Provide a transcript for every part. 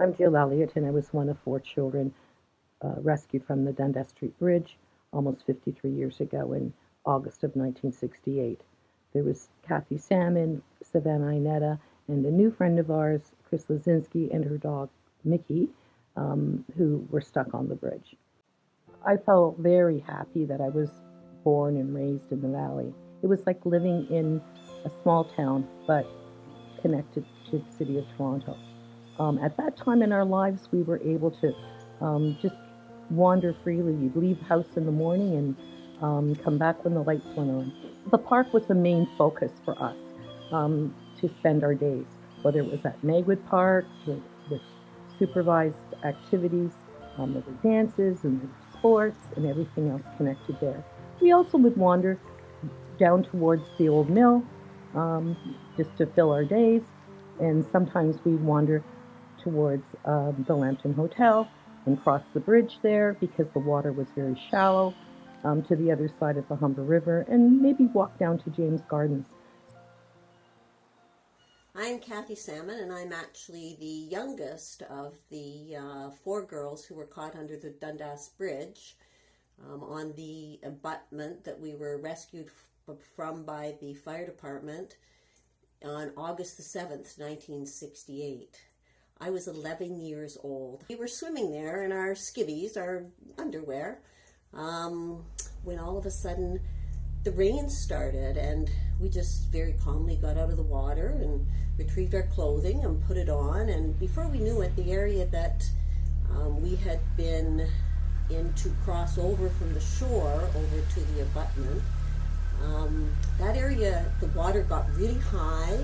I'm Jill Elliott, and I was one of 4 children rescued from the Dundas Street Bridge almost 53 years ago in August of 1968. There was Kathy Salmon, Savannah Inetta, and a new friend of ours, Chris Lazinski, and her dog, Mickey, who were stuck on the bridge. I felt very happy that I was born and raised in the valley. It was like living in a small town, but connected to the city of Toronto. At that time in our lives, we were able to just wander freely. You'd leave house in the morning and come back when the lights went on. The park was the main focus for us to spend our days, whether it was at Magwood Park with supervised activities, there were dances and there were sports and everything else connected there. We also would wander down towards the old mill just to fill our days, and sometimes we'd wander towards the Lambton Hotel and cross the bridge there because the water was very shallow to the other side of the Humber River, and maybe walk down to James Gardens. I'm Kathy Salmon, and I'm actually the youngest of the 4 girls who were caught under the Dundas Bridge on the abutment that we were rescued from by the fire department on August the 7th, 1968. I was 11 years old. We were swimming there in our skivvies, our underwear, when all of a sudden the rain started, and we just very calmly got out of the water and retrieved our clothing and put it on. And before we knew it, the area that we had been in to cross over from the shore over to the abutment, that area, the water got really high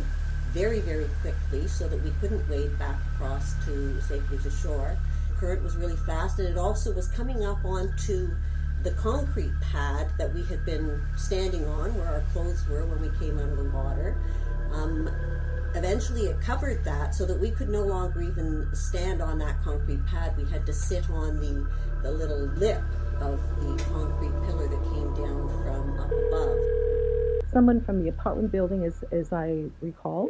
very, very quickly so that we couldn't wade back across to safely to shore. The current was really fast, and it also was coming up onto the concrete pad that we had been standing on where our clothes were when we came out of the water. Eventually it covered that so that we could no longer even stand on that concrete pad. We had to sit on the little lip of the concrete pillar that came down from up above. Someone from the apartment building, as I recall,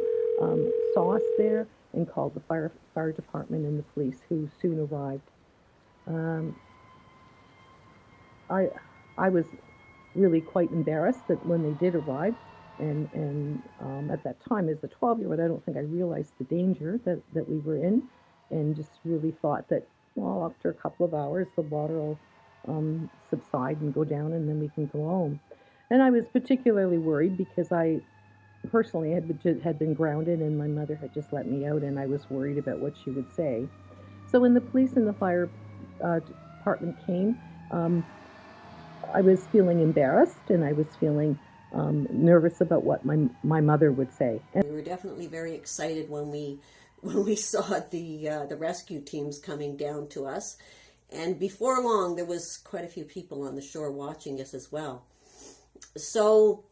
saw us there and called the fire department and the police, who soon arrived. I was really quite embarrassed that when they did arrive, and at that time, as a 12-year-old, I don't think I realized the danger that we were in, and just really thought that, well, after a couple of hours, the water will subside and go down, and then we can go home. And I was particularly worried because I personally had been grounded, and my mother had just let me out, and I was worried about what she would say. So when the police and the fire department came, I was feeling embarrassed, and I was feeling nervous about what my mother would say. And we were definitely very excited when we saw the rescue teams coming down to us. And before long, there was quite a few people on the shore watching us as well. So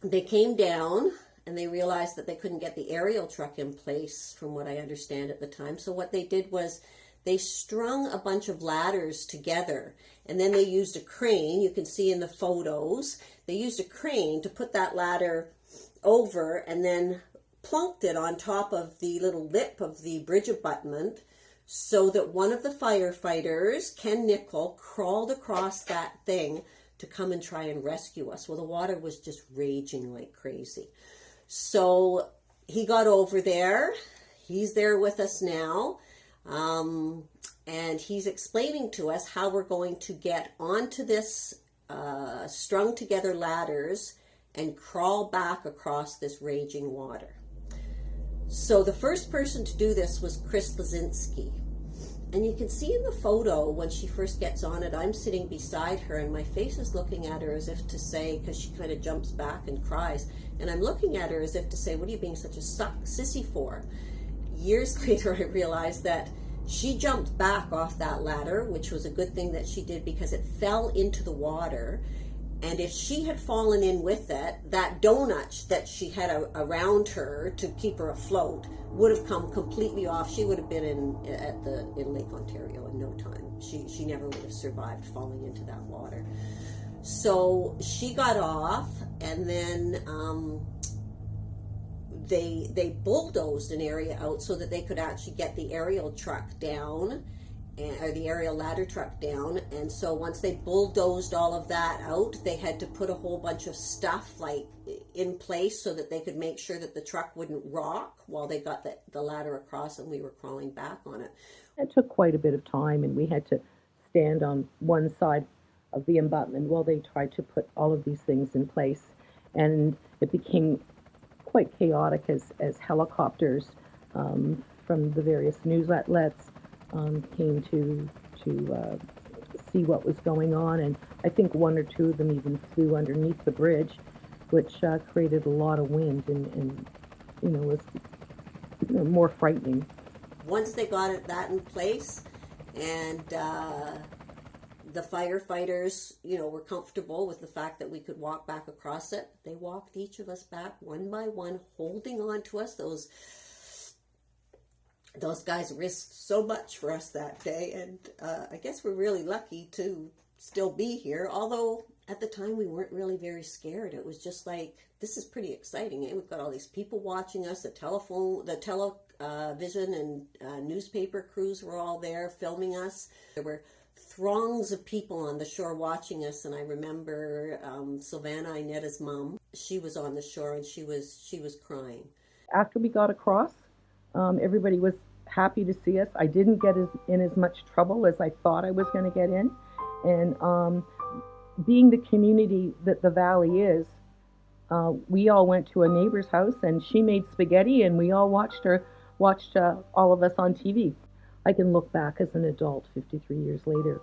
they came down, and they realized that they couldn't get the aerial truck in place, from what I understand at the time. So what they did was they strung a bunch of ladders together, and then they used a crane. You can see in the photos, they used a crane to put that ladder over and then plunked it on top of the little lip of the bridge abutment, so that one of the firefighters, Ken Nickel, crawled across that thing to come and try and rescue us. Well, the water was just raging like crazy. So he got over there. He's there with us now. And he's explaining to us how we're going to get onto this strung together ladders and crawl back across this raging water. So the first person to do this was Chris Lazinski. And you can see in the photo when she first gets on it, I'm sitting beside her, and my face is looking at her as if to say, because she kind of jumps back and cries, and I'm looking at her as if to say, what are you being such a sissy for? Years later, I realized that she jumped back off that ladder, which was a good thing that she did because it fell into the water. And if she had fallen in with it, that donut that she had around her to keep her afloat would have come completely off. She would have been in Lake Ontario in no time. She never would have survived falling into that water. So she got off, and then they bulldozed an area out so that they could actually get the aerial truck down, or the aerial ladder truck down. And so once they bulldozed all of that out, they had to put a whole bunch of stuff like in place so that they could make sure that the truck wouldn't rock while they got the ladder across and we were crawling back on it. It took quite a bit of time, and we had to stand on one side of the abutment while they tried to put all of these things in place. And it became quite chaotic as helicopters from the various news outlets came to see what was going on. And I think one or two of them even flew underneath the bridge, which created a lot of wind and was more frightening. Once they got that in place, and the firefighters, were comfortable with the fact that we could walk back across it, they walked each of us back one by one, holding on to us. Those guys risked so much for us that day, and I guess we're really lucky to still be here, although at the time we weren't really very scared. It was just like, this is pretty exciting. We've got all these people watching us, the television and newspaper crews were all there filming us. There were throngs of people on the shore watching us, and I remember Sylvana, Inetta's mom, she was on the shore and she was crying. After we got across, everybody was happy to see us. I didn't get in as much trouble as I thought I was going to get in, and being the community that the valley is, we all went to a neighbor's house and she made spaghetti, and we all watched all of us on TV. I can look back as an adult 53 years later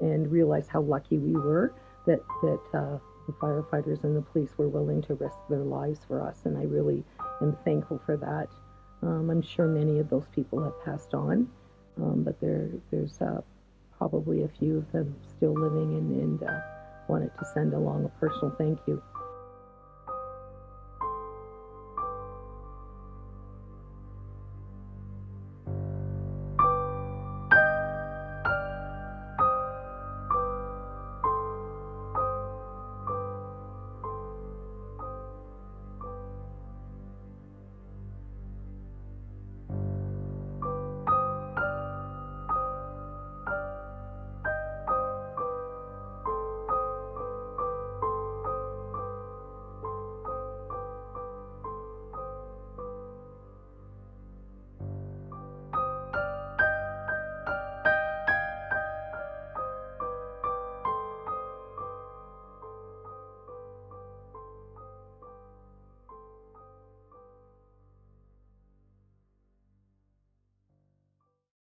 and realize how lucky we were that the firefighters and the police were willing to risk their lives for us, and I really am thankful for that. I'm sure many of those people have passed on, but there's probably a few of them still living, and wanted to send along a personal thank you.